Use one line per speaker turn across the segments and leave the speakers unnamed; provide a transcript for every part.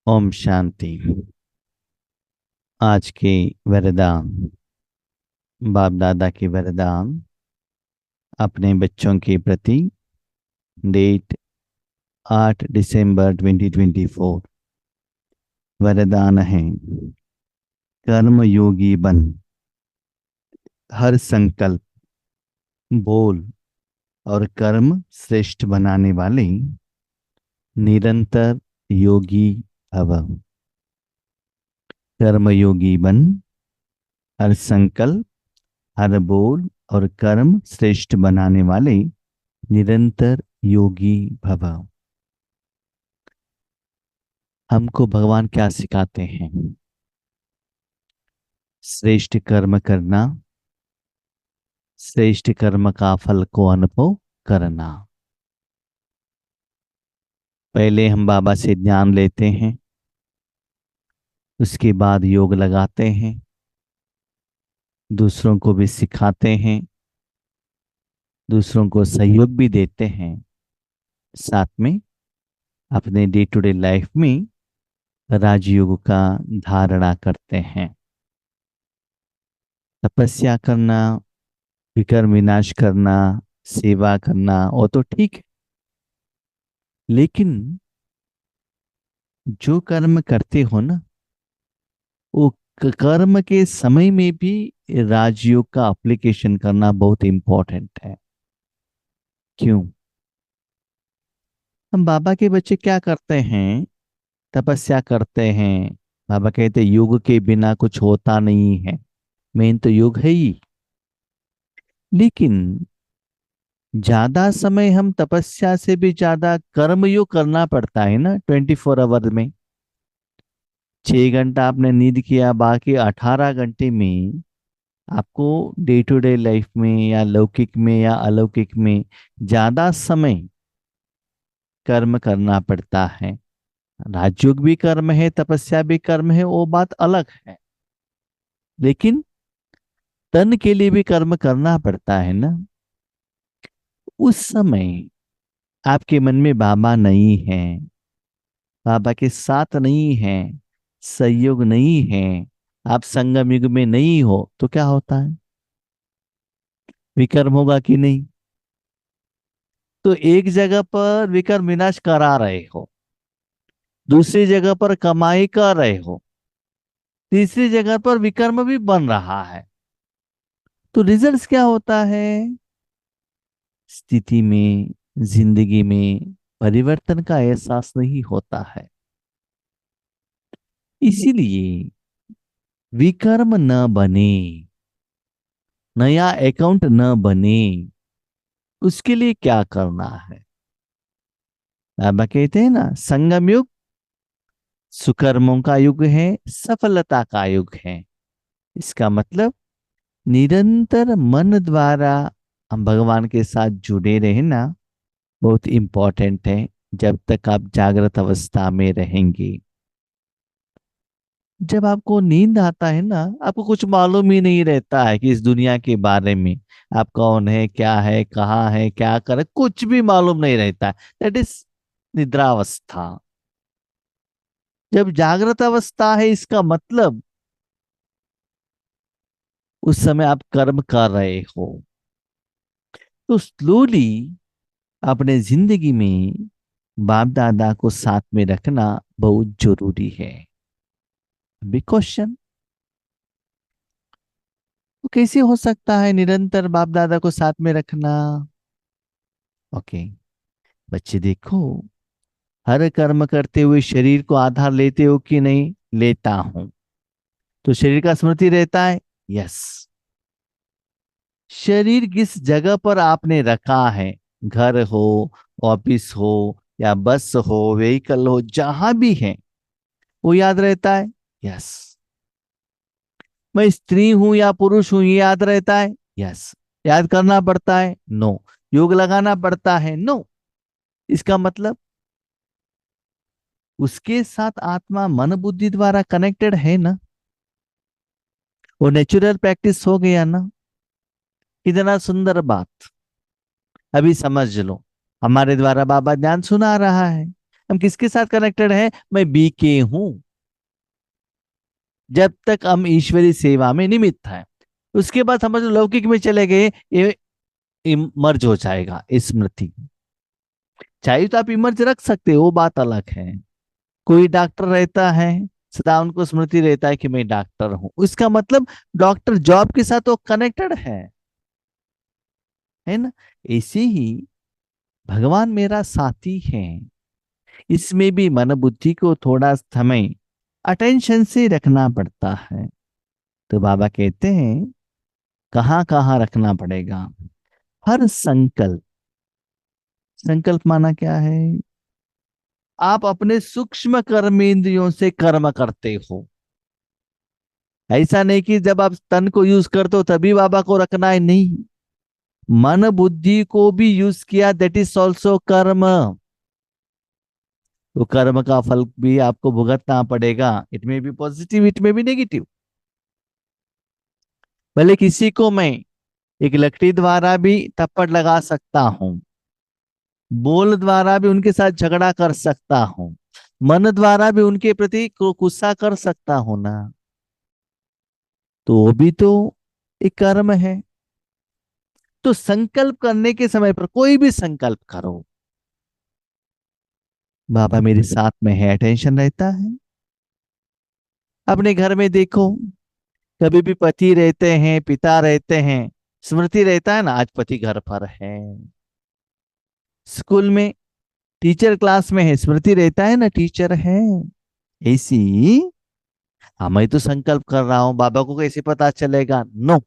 ओम शांति। आज के वरदान, बाप दादा के वरदान अपने बच्चों के प्रति। डेट 8 दिसंबर 2024। वरदान है, कर्म योगी बन, हर संकल्प, बोल और कर्म श्रेष्ठ बनाने वाले निरंतर योगी भव। कर्म योगी बन, हर संकल्प, हर बोल और कर्म श्रेष्ठ बनाने वाले निरंतर योगी भव। हमको भगवान क्या सिखाते हैं? श्रेष्ठ कर्म करना, श्रेष्ठ कर्म का फल को अनुभव करना। पहले हम बाबा से ज्ञान लेते हैं, उसके बाद योग लगाते हैं, दूसरों को भी सिखाते हैं, दूसरों को सहयोग भी देते हैं, साथ में अपने डे टू डे लाइफ में राजयोग का धारणा करते हैं। तपस्या करना, विकर्म विनाश करना, सेवा करना, वो तो ठीक है, लेकिन जो कर्म करते हो ना, वो कर्म के समय में भी राजयोग का एप्लीकेशन करना बहुत इंपॉर्टेंट है। क्यों? हम बाबा के बच्चे क्या करते हैं? तपस्या करते हैं। बाबा कहते योग के बिना कुछ होता नहीं है, मेन तो योग है ही। लेकिन ज्यादा समय हम तपस्या से भी ज्यादा कर्म योग करना पड़ता है ना। 24 आवर में 6 घंटा आपने नींद किया, बाकी 18 घंटे में आपको डे टू डे लाइफ में या लौकिक में या अलौकिक में ज्यादा समय कर्म करना पड़ता है। राजयोग भी कर्म है, तपस्या भी कर्म है, वो बात अलग है। लेकिन तन के लिए भी कर्म करना पड़ता है ना। उस समय आपके मन में बाबा नहीं है, बाबा के साथ नहीं है, सहयोग नहीं है, आप संगम युग में नहीं हो, तो क्या होता है? विकर्म होगा कि नहीं? तो एक जगह पर विकर्म विनाश करा रहे हो, दूसरी जगह पर कमाई कर रहे हो, तीसरी जगह पर विकर्म भी बन रहा है, तो रिजल्ट्स क्या होता है? स्थिति में, जिंदगी में परिवर्तन का एहसास नहीं होता है। इसीलिए विकर्म न बने, नया अकाउंट न बने, उसके लिए क्या करना है? बाबा कहते हैं ना, संगम युग सुकर्मों का युग है, सफलता का युग है। इसका मतलब निरंतर मन द्वारा हम भगवान के साथ जुड़े रहना बहुत इंपॉर्टेंट है, जब तक आप जागृत अवस्था में रहेंगे। जब आपको नींद आता है ना, आपको कुछ मालूम ही नहीं रहता है कि इस दुनिया के बारे में, आप कौन है, क्या है, कहाँ है, क्या करे, कुछ भी मालूम नहीं रहता है। दैट इज निद्रावस्था। जब जागृत अवस्था है, इसका मतलब उस समय आप कर्म कर रहे हो। तो स्लोली अपने जिंदगी में बाप दादा को साथ में रखना बहुत जरूरी है। बिग क्वेश्चन, तो कैसे हो सकता है निरंतर बाप दादा को साथ में रखना? ओके, बच्चे देखो, हर कर्म करते हुए शरीर को आधार लेते हो कि नहीं? लेता हूं। तो शरीर का स्मृति रहता है? यस। शरीर किस जगह पर आपने रखा है, घर हो, ऑफिस हो, या बस हो, व्हीकल हो, जहां भी है, वो याद रहता है? यस। मैं स्त्री हूं या पुरुष हूं, ये याद रहता है? यस। याद करना पड़ता है? नो। योग लगाना पड़ता है? नो। इसका मतलब उसके साथ आत्मा मन बुद्धि द्वारा कनेक्टेड है ना, वो नेचुरल प्रैक्टिस हो गया ना। कितना सुंदर बात। अभी समझ लो, हमारे द्वारा बाबा ज्ञान सुना रहा है, हम किसके साथ कनेक्टेड है? मैं बीके हूं। जब तक हम ईश्वरी सेवा में निमित्त है, उसके बाद समझ लो लौकिक में चले गए, ये इमर्ज हो जाएगा स्मृति। चाहिए तो आप इमर्ज रख सकते हो, वो बात अलग है। कोई डॉक्टर रहता है, सदा उनको स्मृति रहता है कि मैं डॉक्टर हूं, इसका मतलब डॉक्टर जॉब के साथ वो कनेक्टेड है ना। ऐसे ही भगवान मेरा साथी है, इसमें भी मन बुद्धि को थोड़ा समय अटेंशन से रखना पड़ता है। तो बाबा कहते हैं कहाँ कहाँ रखना पड़ेगा? हर संकल्प, संकल्प माना क्या है? आप अपने सूक्ष्म कर्मेंद्रियों से कर्म करते हो। ऐसा नहीं कि जब आप तन को यूज करते हो तभी बाबा को रखना है, नहीं। मन बुद्धि को भी यूज किया, दैट इज ऑल्सो कर्म। तो कर्म का फल भी आपको भुगतना पड़ेगा, इट में भी पॉजिटिव, इट में भी नेगेटिव। भले किसी को मैं एक लकड़ी द्वारा भी थप्पड़ लगा सकता हूं, बोल द्वारा भी उनके साथ झगड़ा कर सकता हूं, मन द्वारा भी उनके प्रति गुस्सा कर सकता हूं ना, तो वो भी तो एक कर्म है। तो संकल्प करने के समय पर कोई भी संकल्प करो, बाबा मेरे साथ में है, अटेंशन रहता है। अपने घर में देखो, कभी भी पति रहते हैं, पिता रहते हैं, स्मृति रहता है ना, आज पति घर पर है। स्कूल में टीचर क्लास में है, स्मृति रहता है ना, टीचर है। ऐसी मैं तो संकल्प कर रहा हूं, बाबा को कैसे पता चलेगा? नो,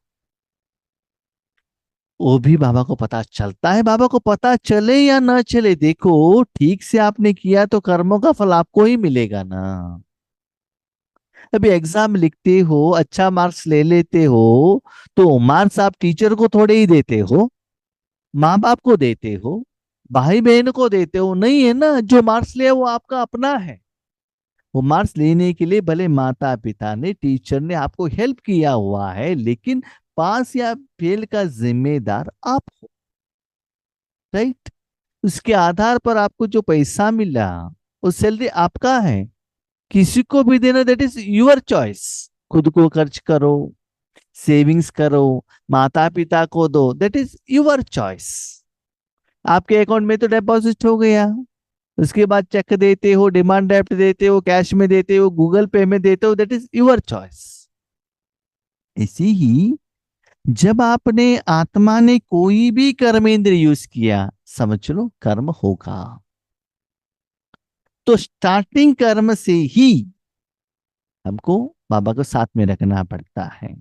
वो भी बाबा को पता चलता है। बाबा को पता चले या ना चले, देखो ठीक से आपने किया तो कर्मों का फल आपको ही मिलेगा ना। अभी एग्जाम लिखते हो, अच्छा मार्क्स ले लेते हो, तो मार्क्स आप टीचर को थोड़े ही देते हो, माँ बाप को देते हो, भाई बहन को देते हो, नहीं है ना। जो मार्क्स लिया वो आपका अपना है। वो मार्क्स लेने के लिए भले माता पिता ने, टीचर ने आपको हेल्प किया हुआ है, लेकिन पास या फेल का जिम्मेदार आप हो, राइट। उसके आधार पर आपको जो पैसा मिला, वो सैलरी आपका है। किसी को भी देना, दैट इज योर चॉइस। खुद को खर्च करो, सेविंग्स करो, माता पिता को दो, दैट इज योर चॉइस। आपके अकाउंट में तो डिपॉजिट हो गया, उसके बाद चेक देते हो, डिमांड ड्राफ्ट देते हो, कैश में देते हो, गूगल पे में देते हो, दैट इज योर चॉइस। इसी ही जब आपने आत्मा ने कोई भी कर्मेंद्र यूज किया, समझ लो कर्म होगा। तो स्टार्टिंग कर्म से ही हमको बाबा को साथ में रखना पड़ता है।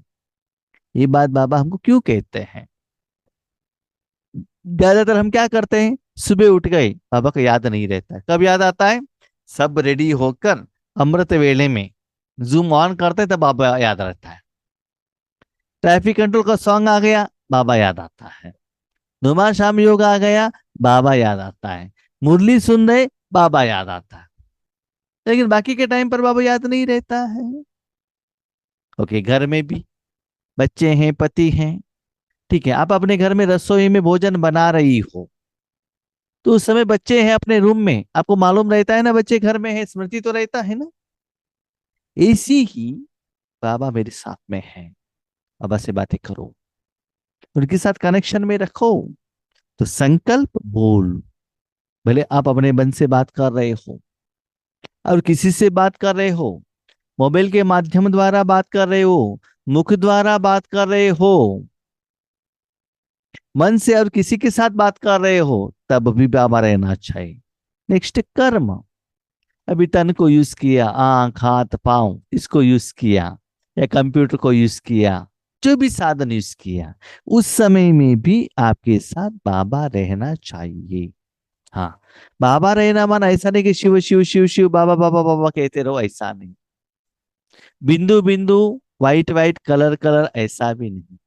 ये बात बाबा हमको क्यों कहते हैं? ज्यादातर हम क्या करते हैं, सुबह उठ गए, बाबा को याद नहीं रहता है। कब याद आता है? सब रेडी होकर अमृत वेले में जूम ऑन करते हैं, तब बाबा याद रहता है। ट्रैफिक कंट्रोल का सॉन्ग आ गया, बाबा याद आता है। नुमा शाम योग आ गया, बाबा याद आता है। मुरली सुन रहे, बाबा याद आता है। लेकिन बाकी के टाइम पर बाबा याद नहीं रहता है। ओके, घर में भी बच्चे हैं, पति हैं, ठीक है, आप अपने घर में रसोई में भोजन बना रही हो, तो उस समय बच्चे हैं अपने रूम में, आपको मालूम रहता है ना बच्चे घर में है, स्मृति तो रहता है ना। ऐसी ही बाबा मेरे साथ में है, बाबा से बातें करो, उनके साथ कनेक्शन में रखो। तो संकल्प बोल, भले आप अपने मन से बात कर रहे हो और किसी से बात कर रहे हो, मोबाइल के माध्यम द्वारा बात कर रहे हो, मुख द्वारा बात कर रहे हो, मन से और किसी के साथ बात कर रहे हो, तब भी बाबा रहना चाहिए। नेक्स्ट कर्म, अभी तन को यूज किया, आंख हाथ पांव इसको यूज किया, या कंप्यूटर को यूज किया, जो भी साधन यूज किया, उस समय में भी आपके साथ बाबा रहना चाहिए। हाँ, बाबा रहना माना ऐसा नहीं कि शिव शिव शिव शिव बाबा बाबा बाबा कहते रहो, ऐसा नहीं। बिंदु बिंदु, वाइट वाइट, कलर कलर, ऐसा भी नहीं।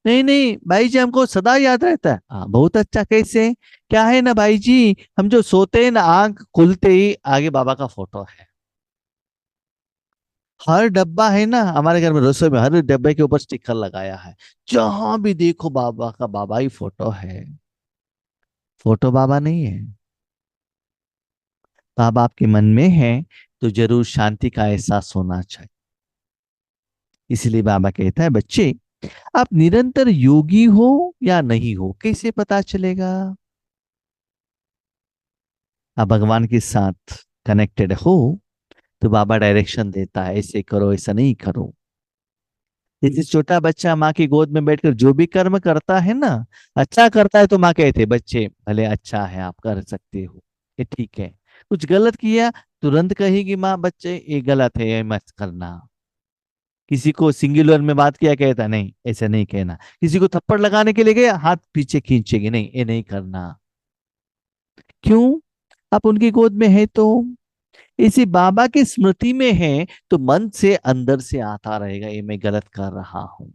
नहीं नहीं भाई जी, हमको सदा याद रहता है। हाँ बहुत अच्छा, कैसे? क्या है ना भाई जी, हम जो सोते हैं ना, आंख खुलते ही आगे बाबा का फोटो है। हर डब्बा है ना हमारे घर में, रसोई में हर डब्बे के ऊपर स्टिकर लगाया है। जहां भी देखो बाबा का, बाबा ही फोटो है, फोटो बाबा नहीं है। बाबा आपके मन में है तो जरूर शांति का एहसास होना चाहिए। इसलिए बाबा कहता है, बच्चे आप निरंतर योगी हो या नहीं हो कैसे पता चलेगा? आप भगवान के साथ कनेक्टेड हो तो बाबा डायरेक्शन देता है, ऐसे करो ऐसा नहीं करो। जैसे छोटा बच्चा माँ की गोद में बैठकर जो भी कर्म करता है ना, अच्छा करता है तो माँ कहते बच्चे भले अच्छा है आप कर सकते हो, ये ठीक है। कुछ गलत किया तुरंत कहेगी माँ बच्चे ये गलत है ये मत करना। किसी को सिंगुलर में बात किया कहता नहीं ऐसे नहीं कहना। किसी को थप्पड़ लगाने के लिए गया हाथ पीछे खींचेगी, नहीं ये नहीं करना। क्यों? आप उनकी गोद में है तो। इसी बाबा की स्मृति में है तो मन से अंदर से आता रहेगा ये मैं गलत कर रहा हूं।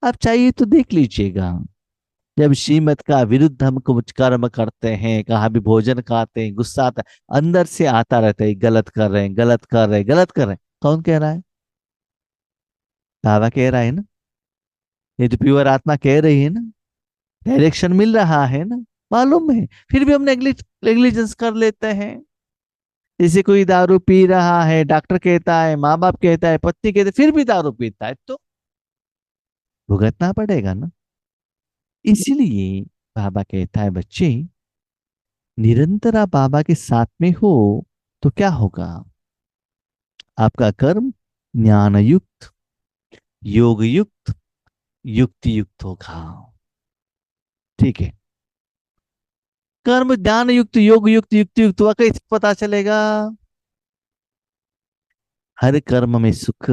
आप चाहिए तो देख लीजिएगा, जब श्रीमत का विरुद्ध हम कुछ कर्म करते हैं, कहाँ भी भोजन खाते हैं, गुस्सा आता है अंदर से आता रहता है गलत कर रहे हैं गलत कर रहे हैं गलत कर रहे हैं। कौन कह रहा है? बाबा कह रहा है ना। ये तो प्योर आत्मा कह रही है ना। डायरेक्शन मिल रहा है ना, मालूम है। फिर भी हम नेग्लिजेंस कर लेते हैं। जैसे कोई दारू पी रहा है, डॉक्टर कहता है, माँ बाप कहता है, पत्नी कहते फिर भी दारू पीता है तो भुगतना पड़ेगा ना। इसीलिए बाबा कहता है, बच्चे निरंतर आप बाबा के साथ में हो तो क्या होगा? आपका कर्म ज्ञान युक्त, योग युक्त, युक्ति युक्त होगा। ठीक है। कर्म ज्ञान युक्त, योग युक्त, युक्ति युक्त हुआ कैसे पता चलेगा? हर कर्म में सुख,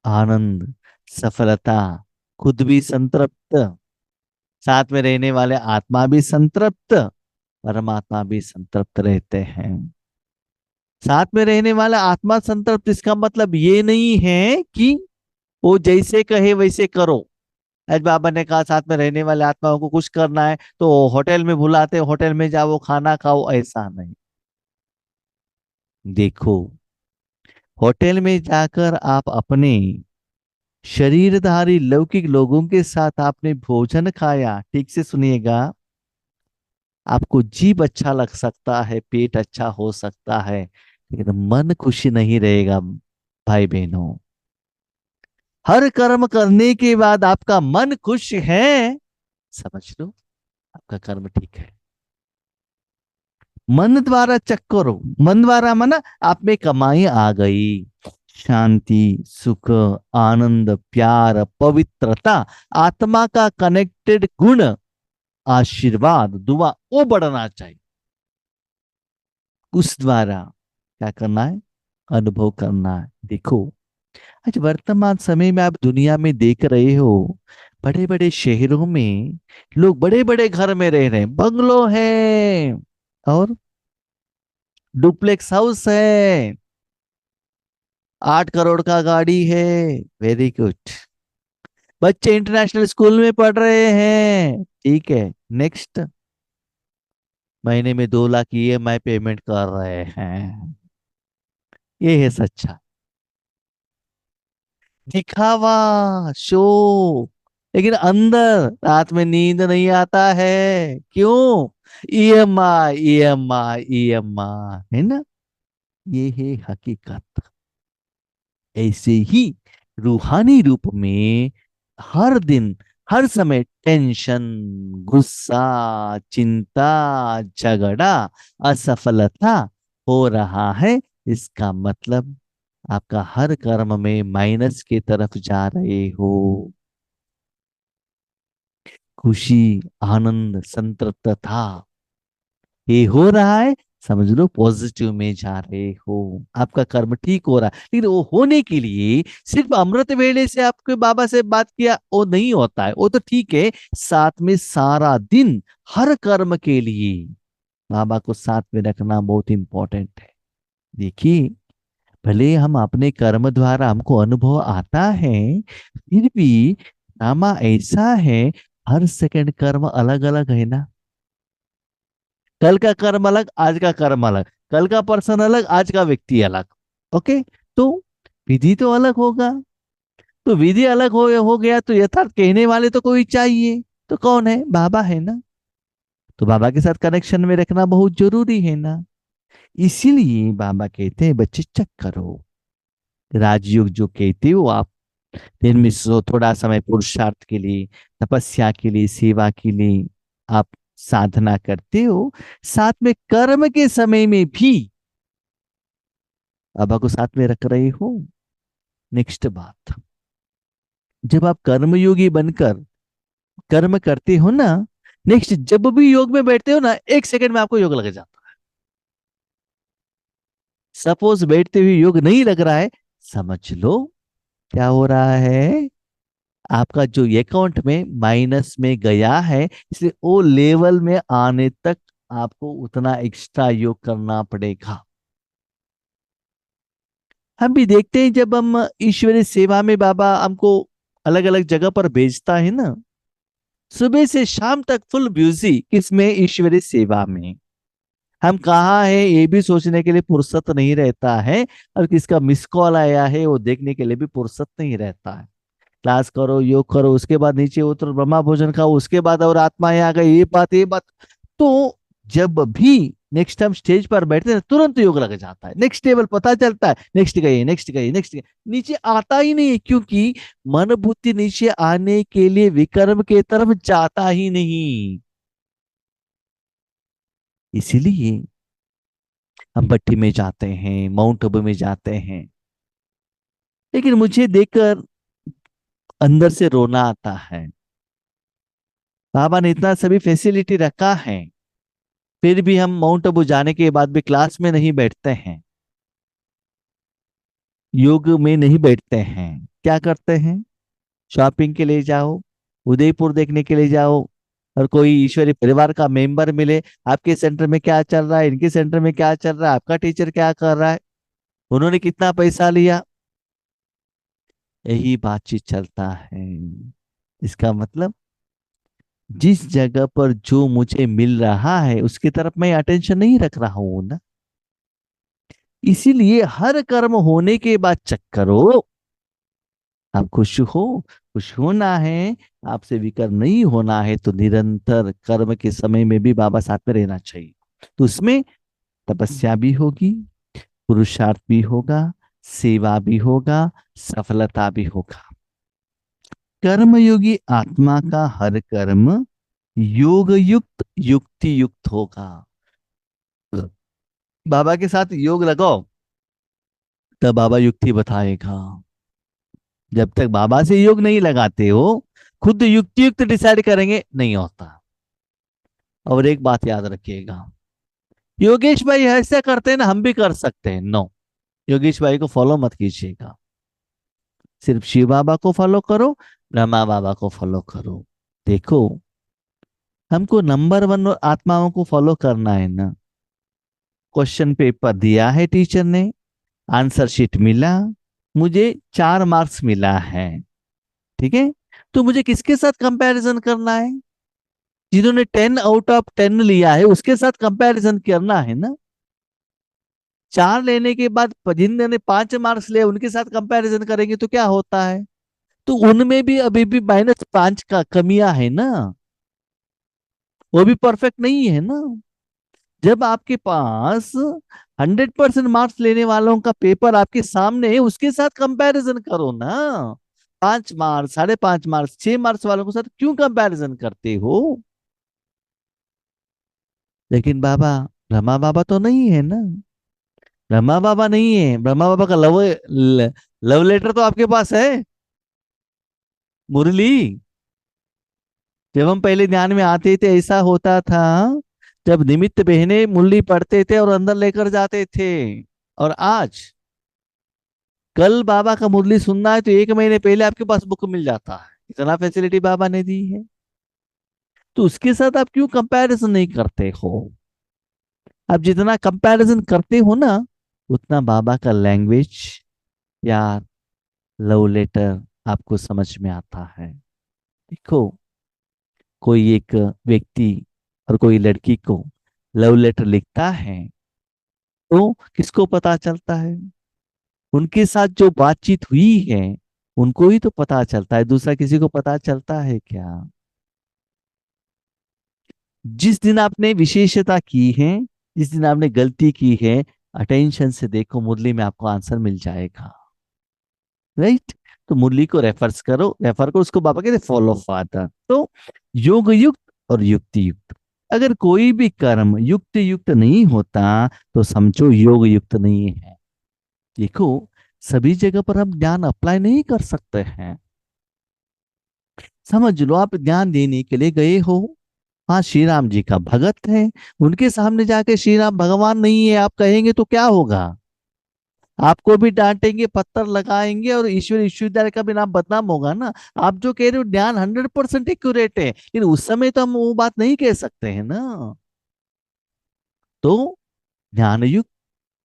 आनंद, सफलता, खुद भी संतृप्त, साथ में रहने वाले आत्मा भी संतृप्त, परमात्मा भी संतृप्त रहते हैं। साथ में रहने वाला आत्मा संतृप्त इसका मतलब ये नहीं है कि वो जैसे कहे वैसे करो। आज बाबा ने कहा साथ में रहने वाले आत्माओं को कुछ करना है तो होटल में बुलाते, होटल में जाओ खाना खाओ, ऐसा नहीं। देखो, होटल में जाकर आप अपने शरीरधारी लौकिक लोगों के साथ आपने भोजन खाया, ठीक से सुनिएगा। आपको जीभ अच्छा लग सकता है, पेट अच्छा हो सकता है, लेकिन मन खुशी नहीं रहेगा। भाई बहनों, हर कर्म करने के बाद आपका मन खुश है, समझ लो आपका कर्म ठीक है। मन द्वारा चेक करो। मन द्वारा मना आप में कमाई आ गई, शांति, सुख, आनंद, प्यार, पवित्रता, आत्मा का कनेक्टेड गुण, आशीर्वाद, दुआ वो बढ़ना चाहिए। उस द्वारा क्या करना है? अनुभव करना है। देखो, आज वर्तमान समय में आप दुनिया में देख रहे हो, बड़े बड़े शहरों में लोग बड़े बड़े घर में रह रहे हैं, बंगलो है और डुप्लेक्स हाउस है, 8 करोड़ का गाड़ी है। Very good. बच्चे इंटरनेशनल स्कूल में पढ़ रहे हैं, ठीक है। नेक्स्ट, महीने में 2 लाख ईएमआई पेमेंट कर रहे हैं। ये है सच्चा दिखावा, शो। लेकिन अंदर रात में नींद नहीं आता है। क्यों? ईएमआई ईएमआई ईएमआई है ना। ये है हकीकत। ऐसे ही रूहानी रूप में हर दिन, हर समय टेंशन, गुस्सा, चिंता, झगड़ा, असफलता हो रहा है। इसका मतलब आपका हर कर्म में माइनस की तरफ जा रहे हो। खुशी, आनंद, संतृप्तता ये हो रहा है, समझ लो पॉजिटिव में जा रहे हो। आपका कर्म ठीक हो रहा है। लेकिन वो होने के लिए सिर्फ अमृत वेले से आपके बाबा से बात किया वो नहीं होता है, वो तो ठीक है। साथ में सारा दिन हर कर्म के लिए बाबा को साथ में रखना बहुत इंपॉर्टेंट है। देखिए, भले हम अपने कर्म द्वारा हमको अनुभव आता है, फिर भी नामा ऐसा है, हर सेकंड कर्म अलग अलग है ना। कल का कर्म अलग, आज का कर्म अलग, कल का पर्सन अलग, आज का व्यक्ति अलग। ओके, तो विधि तो अलग होगा। तो विधि अलग हो गया तो यथार्थ कहने वाले तो कोई चाहिए। तो कौन है? बाबा है ना। तो बाबा के साथ कनेक्शन में रखना बहुत जरूरी है ना। इसीलिए बाबा कहते हैं बच्चे चेक करो, राजयोग जो कहते हो आप, दिन में थोड़ा समय पुरुषार्थ के लिए, तपस्या के लिए, सेवा के लिए आप साधना करते हो, साथ में कर्म के समय में भी बाबा को साथ में रख रहे हो। नेक्स्ट बात, जब आप कर्मयोगी बनकर कर्म करते हो ना, नेक्स्ट जब भी योग में बैठते हो ना, 1 सेकंड में आपको योग लग जाता है। सपोज बैठते हुए योग नहीं लग रहा है, समझ लो क्या हो रहा है, आपका जो अकाउंट में माइनस में गया है, इसलिए वो लेवल में आने तक आपको उतना एक्स्ट्रा योग करना पड़ेगा। हम भी देखते हैं जब हम ईश्वरीय सेवा में बाबा हमको अलग अलग जगह पर भेजता है ना, सुबह से शाम तक फुल बिजी किसमें, ईश्वरीय सेवा में। हम कहाँ है ये भी सोचने के लिए फुर्सत नहीं रहता है, और किसका मिस कॉल आया है वो देखने के लिए भी फुर्सत नहीं रहता है। क्लास करो, योग करो, उसके बाद नीचे उतरो, ब्रह्मा भोजन खाओ, उसके बाद और आत्माएं आ गई, ये बात। तो जब भी नेक्स्ट टाइम स्टेज पर बैठते हैं तुरंत योग लग जाता है, नेक्स्ट टेबल पता चलता है, नेक्स्ट गए, नेक्स्ट गए, नेक्स्ट गए, नीचे आता ही नहीं है, क्योंकि मन बुद्धि नीचे आने के लिए विकर्म के तरफ जाता ही नहीं। इसीलिए हम भट्टी में जाते हैं, माउंट आबू में जाते हैं, लेकिन मुझे देखकर अंदर से रोना आता है। बाबा ने इतना सभी फैसिलिटी रखा है, फिर भी हम माउंट आबू जाने के बाद भी क्लास में नहीं बैठते हैं, योग में नहीं बैठते हैं। क्या करते हैं, शॉपिंग के लिए जाओ, उदयपुर देखने के लिए जाओ, और कोई ईश्वरी परिवार का मेंबर मिले, आपके सेंटर में क्या चल रहा है, इनके सेंटर में क्या चल रहा है, आपका टीचर क्या कर रहा है, उन्होंने कितना पैसा लिया, यही बातचीत चलता है। इसका मतलब जिस जगह पर जो मुझे मिल रहा है उसकी तरफ मैं अटेंशन नहीं रख रहा हूं ना। इसीलिए हर कर्म होने के बाद चेक करो, आप खुश हो, खुश होना है, आपसे विकर नहीं होना है, तो निरंतर कर्म के समय में भी बाबा साथ में रहना चाहिए। तो उसमें तपस्या भी होगी, पुरुषार्थ भी होगा, सेवा भी होगा, सफलता भी होगा। कर्मयोगी आत्मा का हर कर्म योग युक्त युक्ति युक्त होगा। बाबा के साथ योग लगाओ, तब बाबा युक्ति बताएगा। जब तक बाबा से योग नहीं लगाते हो, खुद युक्ति युक्त डिसाइड करेंगे नहीं होता। और एक बात याद रखिएगा, योगेश भाई ऐसा करते हैं ना, हम भी कर सकते हैं, नो। योगेश भाई को फॉलो मत कीजिएगा, सिर्फ शिव बाबा को फॉलो करो, ब्रह्मा बाबा को फॉलो करो। देखो, हमको नंबर वन आत्माओं को फॉलो करना है ना। क्वेश्चन पेपर दिया है टीचर ने, आंसर शीट मिला, मुझे 4 मार्क्स मिला है, ठीक है, तो मुझे किसके साथ कंपैरिजन करना है, जिन्होंने 10 आउट ऑफ 10 लिया है उसके साथ कंपैरिजन करना है ना। 4 लेने के बाद जिन्होंने 5 मार्क्स लिए उनके साथ कंपैरिजन करेंगे तो क्या होता है, तो उनमें भी अभी भी -5 का कमियां है ना, वो भी परफेक्ट नहीं है ना। जब आपके पास 100% मार्क्स लेने वालों का पेपर आपके सामने है, उसके साथ कंपैरिजन करो ना। 5 मार्क्स, 5.5 मार्क्स, 6 मार्क्स वालों के साथ क्यों कंपैरिजन करते हो। लेकिन बाबा, ब्रह्मा बाबा तो नहीं है ना, ब्रह्मा बाबा नहीं है, ब्रह्मा बाबा का लव लेटर तो आपके पास है, मुरली। जब हम पहले ध्यान में आते थे ऐसा होता था, जब निमित्त बहने मुरली पढ़ते थे और अंदर लेकर जाते थे। और आज कल बाबा का मुरली सुनना है तो 1 महीने पहले आपके पास बुक मिल जाता है, इतना फैसिलिटी बाबा ने दी है। तो उसके साथ आप क्यों कंपैरिजन नहीं करते हो। आप जितना कंपैरिजन करते हो ना, उतना बाबा का लैंग्वेज या लव लेटर आपको समझ में आता है। देखो, कोई एक व्यक्ति और कोई लड़की को लव लेटर लिखता है, तो किसको पता चलता है, उनके साथ जो बातचीत हुई है उनको ही तो पता चलता है, दूसरा किसी को पता चलता है क्या। जिस दिन आपने विशेषता की है जिस दिन आपने गलती की है, अटेंशन से देखो, मुरली में आपको आंसर मिल जाएगा। राइट। तो मुरली को रेफर करो, उसको बाबा कहते फॉलो फादर। तो योग युक्त और युक्ति युक्त, अगर कोई भी कर्म युक्त युक्त नहीं होता तो समझो योग युक्त नहीं है। देखो, सभी जगह पर हम ज्ञान अप्लाई नहीं कर सकते हैं। समझ लो, आप ज्ञान देने के लिए गए हो, हाँ श्री राम जी का भगत है, उनके सामने जाके श्री राम भगवान नहीं है आप कहेंगे तो क्या होगा? आपको भी डांटेंगे, पत्थर लगाएंगे, और ईश्वर विश्वविद्यालय का भी नाम बदनाम होगा ना। आप जो कह रहे हो ज्ञान 100% एक्यूरेट है, लेकिन उस समय तो हम वो बात नहीं कह सकते हैं ना। तो ज्ञान युक्त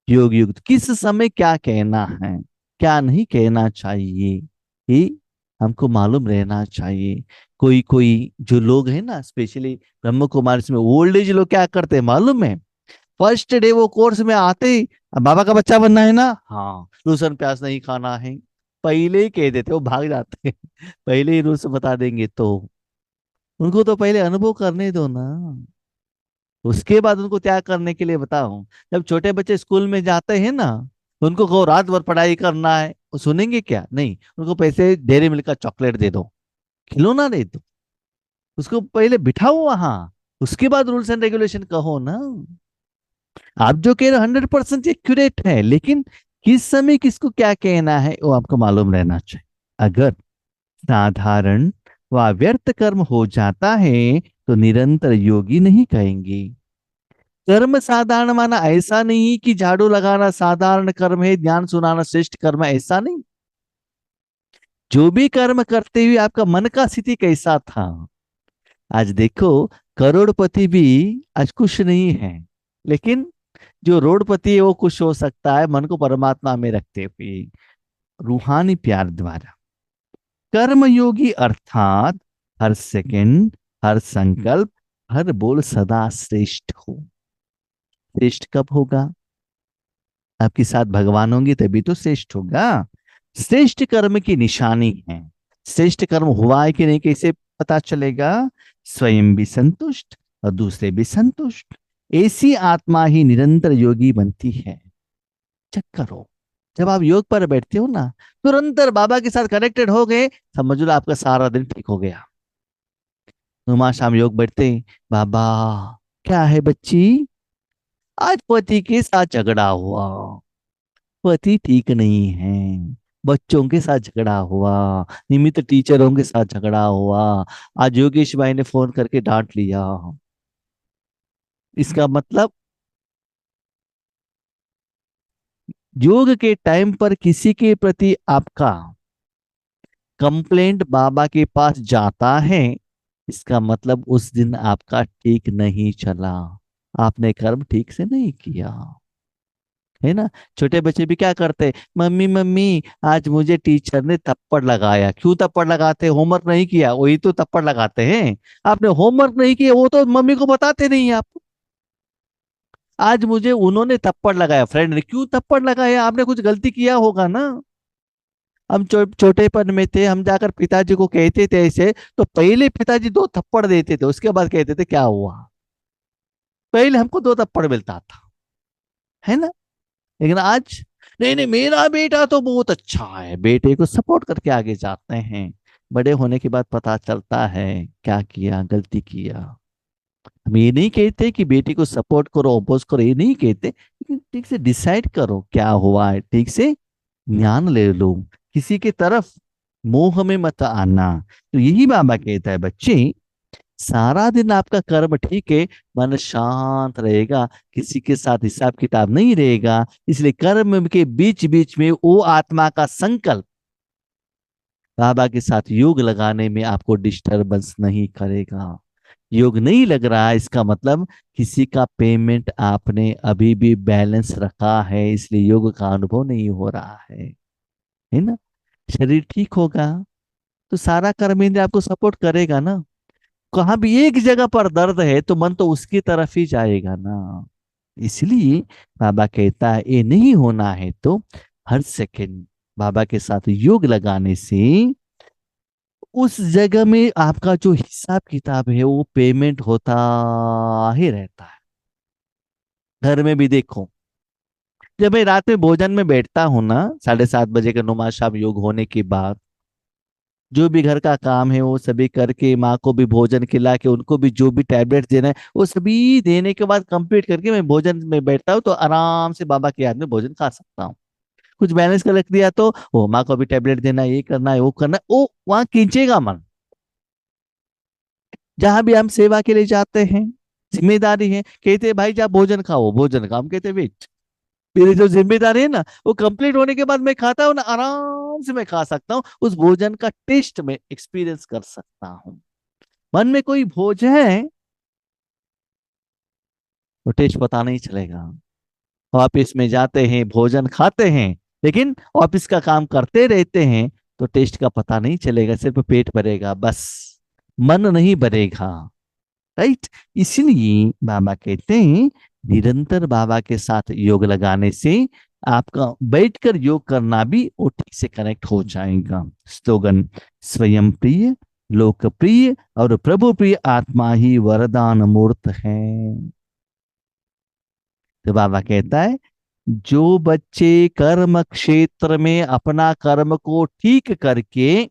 योग युक्त, किस समय क्या कहना है, क्या नहीं कहना चाहिए, ये हमको मालूम रहना चाहिए। कोई कोई जो लोग हैं ना, स्पेशली ब्रह्म कुमारी में ओल्ड एज लोग क्या करते हैं मालूम है? फर्स्ट डे वो कोर्स में आते ही, "अब बाबा का बच्चा बनना है ना, हाँ लूसन प्याज नहीं खाना है", पहले ही कह देते, वो भाग जाते हैं। पहले ही रूल्स बता देंगे तो उनको तो पहले अनुभव करने दो ना, उसके बाद उनको त्याग करने के लिए बताओ। जब छोटे बच्चे स्कूल में जाते हैं ना, तो उनको कहो रात भर पढ़ाई करना है, वो सुनेंगे क्या? नहीं, उनको पैसे डेयरी मिल्क का चॉकलेट दे दो, खिलौना दे दो, उसको पहले बिठाओ वहां, उसके बाद रूल्स एंड रेगुलेशन कहो ना। आप जो कह रहे हो 100% एक्यूरेट है, लेकिन किस समय किसको क्या कहना है वो आपको मालूम रहना चाहिए। अगर साधारण व व्यर्थ कर्म हो जाता है तो निरंतर योगी नहीं कहेंगे। कर्म साधारण माना ऐसा नहीं कि झाड़ू लगाना साधारण कर्म है, ध्यान सुनाना श्रेष्ठ कर्म है, ऐसा नहीं। जो भी कर्म करते हुए आपका मन का स्थिति कैसा था। आज देखो, करोड़पति भी आज खुश नहीं है, लेकिन जो रोडपति है वो खुश हो सकता है मन को परमात्मा में रखते हुए, रूहानी प्यार द्वारा। कर्मयोगी अर्थात हर सेकंड, हर संकल्प, हर बोल सदा श्रेष्ठ हो। श्रेष्ठ कब होगा? आपके साथ भगवान होंगे तभी तो श्रेष्ठ होगा। श्रेष्ठ कर्म की निशानी है। श्रेष्ठ कर्म हुआ है कि नहीं कैसे पता चलेगा? स्वयं भी संतुष्ट और दूसरे भी संतुष्ट, ऐसी आत्मा ही निरंतर योगी बनती है। चेक करो, जब आप योग पर बैठते हो ना, तुरंत बाबा के साथ कनेक्टेड हो गए, समझ लो आपका सारा दिन ठीक हो गया। नुमा शाम योग बैठते, बाबा क्या है बच्ची, आज पति के साथ झगड़ा हुआ, पति ठीक नहीं है, बच्चों के साथ झगड़ा हुआ, निमित्त टीचरों के साथ झगड़ा हुआ, आज योगेश भाई ने फोन करके डांट लिया। इसका मतलब योग के टाइम पर किसी के प्रति आपका कंप्लेंट बाबा के पास जाता है, इसका मतलब उस दिन आपका ठीक नहीं चला, आपने कर्म ठीक से नहीं किया, है ना। छोटे बच्चे भी क्या करते हैं, मम्मी मम्मी आज मुझे टीचर ने थप्पड़ लगाया, क्यों थप्पड़ लगाते? होमवर्क नहीं किया, वही तो थप्पड़ लगाते हैं। आपने होमवर्क नहीं किया वो तो मम्मी को बताते नहीं आप। आज मुझे उन्होंने थप्पड़ लगाया, फ्रेंड ने, क्यों थप्पड़ लगाया? आपने कुछ गलती किया होगा ना। हम छोटेपन में थे, हम जाकर पिताजी को कहते थे ऐसे, तो पहले पिताजी दो थप्पड़ देते थे, उसके बाद कहते थे क्या हुआ। पहले हमको दो थप्पड़ मिलता था, है ना। लेकिन आज नहीं नहीं, मेरा बेटा तो बहुत अच्छा है, बेटे को सपोर्ट करके आगे जाते हैं। बड़े होने के बाद पता चलता है क्या किया, गलती किया। हम ये नहीं कहते कि बेटी को सपोर्ट करो अपोज करो, ये नहीं कहते, लेकिन ठीक से डिसाइड करो क्या हुआ है, ठीक से ज्ञान ले लो, किसी की तरफ मोह में मत आना। तो यही बाबा कहता है बच्चे, सारा दिन आपका कर्म ठीक है, मन शांत रहेगा, किसी के साथ हिसाब किताब नहीं रहेगा, इसलिए कर्म के बीच बीच में वो आत्मा का संकल्प बाबा के साथ योग लगाने में आपको डिस्टरबेंस नहीं करेगा। योग नहीं लग रहा है, इसका मतलब किसी का पेमेंट आपने अभी भी बैलेंस रखा है, इसलिए योग का अनुभव नहीं हो रहा है ना। शरीर ठीक होगा तो सारा कर्म इंद्रिय आपको सपोर्ट करेगा ना। कहाँ भी एक जगह पर दर्द है तो मन तो उसकी तरफ ही जाएगा ना। इसलिए बाबा कहता है ये नहीं होना है तो हर सेकंड बाबा के साथ योग लगाने से उस जगह में आपका जो हिसाब किताब है वो पेमेंट होता ही रहता है। घर में भी देखो, जब मैं रात में भोजन में बैठता हूँ ना, 7:30 बजे का नुमा शाम योग होने के बाद, जो भी घर का काम है वो सभी करके, माँ को भी भोजन खिला के, उनको भी जो भी टैबलेट देना है वो सभी देने के बाद कंप्लीट करके मैं भोजन में बैठता हूँ, तो आराम से बाबा के याद में भोजन खा सकता हूँ। कुछ बैलेंस कर रख दिया तो वो माँ को भी टैबलेट देना है, ये करना है, वो करना है, वो वहां खींचेगा मन। जहां भी हम सेवा के लिए जाते हैं, जिम्मेदारी है, कहते हैं भाई जा भोजन खाओ, भोजन खाओ, हम कहते हैं वेट, मेरी जो जिम्मेदारी है ना वो कंप्लीट होने के बाद मैं खाता हूँ ना, आराम से मैं खा सकता हूँ, उस भोजन का टेस्ट में एक्सपीरियंस कर सकता हूँ। मन में कोई भोज है तो टेस्ट पता नहीं चलेगा। ऑफिस में जाते हैं, भोजन खाते हैं, लेकिन ऑफिस का काम करते रहते हैं, तो टेस्ट का पता नहीं चलेगा, सिर्फ पेट भरेगा बस, मन नहीं भरेगा। राइट। इसलिए बाबा कहते हैं निरंतर बाबा के साथ योग लगाने से आपका बैठकर योग करना भी वो ठीक से कनेक्ट हो जाएगा। स्लोगन, स्वयं प्रिय, लोकप्रिय और प्रभु प्रिय आत्मा ही वरदान मूर्त है। तो बाबा कहता है जो बच्चे कर्म क्षेत्र में अपना कर्म को ठीक करके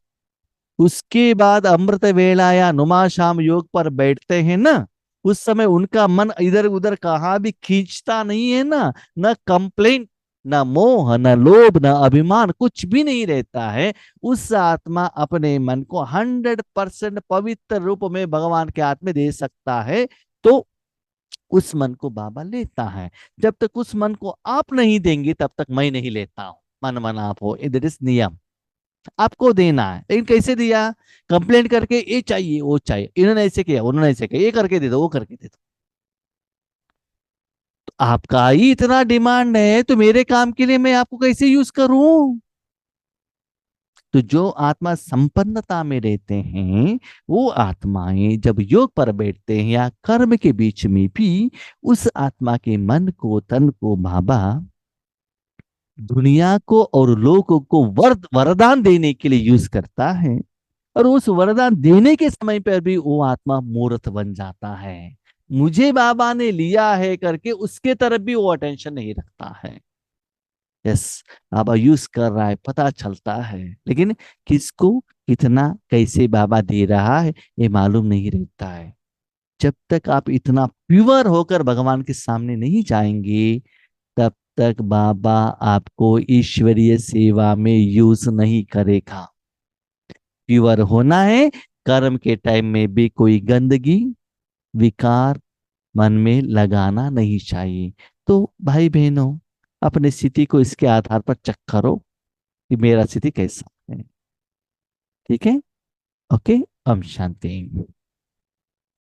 उसके बाद अमृत वेला या नुमा शाम योग पर बैठते हैं ना, उस समय उनका मन इधर उधर कहाँ भी खींचता नहीं है ना, न कंप्लेंट, न मोह, न लोभ, न अभिमान, कुछ भी नहीं रहता है। उस आत्मा अपने मन को 100% पवित्र रूप में भगवान के हाथ में दे सकता है। तो उस मन को बाबा लेता है। जब तक उस मन को आप नहीं देंगे तब तक मैं नहीं लेता हूं। मन मन आप हो, इधर इस नियम आपको देना है, लेकिन कैसे दिया? कंप्लेंट करके ये चाहिए वो चाहिए, इन्होंने ऐसे किया उन्होंने ऐसे किया, ये करके दे दो वो करके दे दो। तो आपका ही इतना डिमांड है तो मेरे काम के लिए मैं आपको कैसे यूज करूं? तो जो आत्मा संपन्नता में रहते हैं, वो आत्माएं जब योग पर बैठते हैं या कर्म के बीच में भी, उस आत्मा के मन को तन को बाबा दुनिया को और लोगों को वरदान देने के लिए यूज करता है। और उस वरदान देने के समय पर भी वो आत्मा मूर्त बन जाता है। मुझे बाबा ने लिया है करके उसके तरफ भी वो अटेंशन नहीं रखता है। यस, बाबा यूज कर रहा है पता चलता है, लेकिन किसको कितना कैसे बाबा दे रहा है ये मालूम नहीं रहता है। जब तक आप इतना प्योर होकर भगवान के सामने नहीं जाएंगे, तब तक बाबा आपको ईश्वरीय सेवा में यूज नहीं करेगा। प्योर होना है, कर्म के टाइम में भी कोई गंदगी विकार मन में लगाना नहीं चाहिए। तो भाई बहनों, अपने स्थिति को इसके आधार पर चेक करो कि मेरा स्थिति कैसा है। ठीक है? ओके। हम शांति।